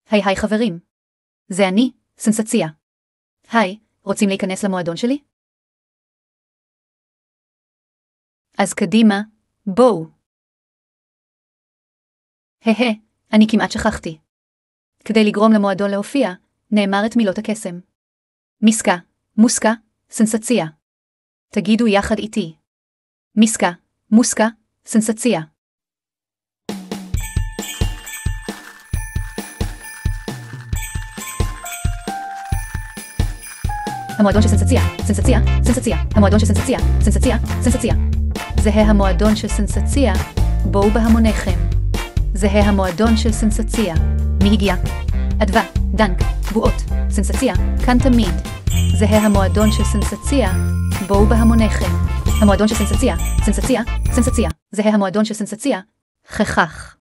היי חברים. זה אני, סנסציה. היי, רוצים להיכנס למועדון שלי? אז קדימה, בואו. אני כמעט שכחתי. כדי לגרום למועדון להופיע, נאמר את מילות הקסם. מיסקה, מוסקה, סנסציה. תגידו יחד איתי. מיסקה, מוסקה, סנסציה. המועדון של סנסציה, סנסציה, סנסציה. המועדון של סנסציה, סנסציה, סנסציה. זהה המועדון של סנסציה, בואו בהמוניכם. זהה המועדון של סנסציה. מי הגיע? אדווה, דנק, בועות, סנסציה, כאן תמיד. זהה המועדון של סנסציה, בואו בהמוניכם. המועדון של סנסציה, סנסציה, סנסציה. זהה המועדון של סנסציה, חכך.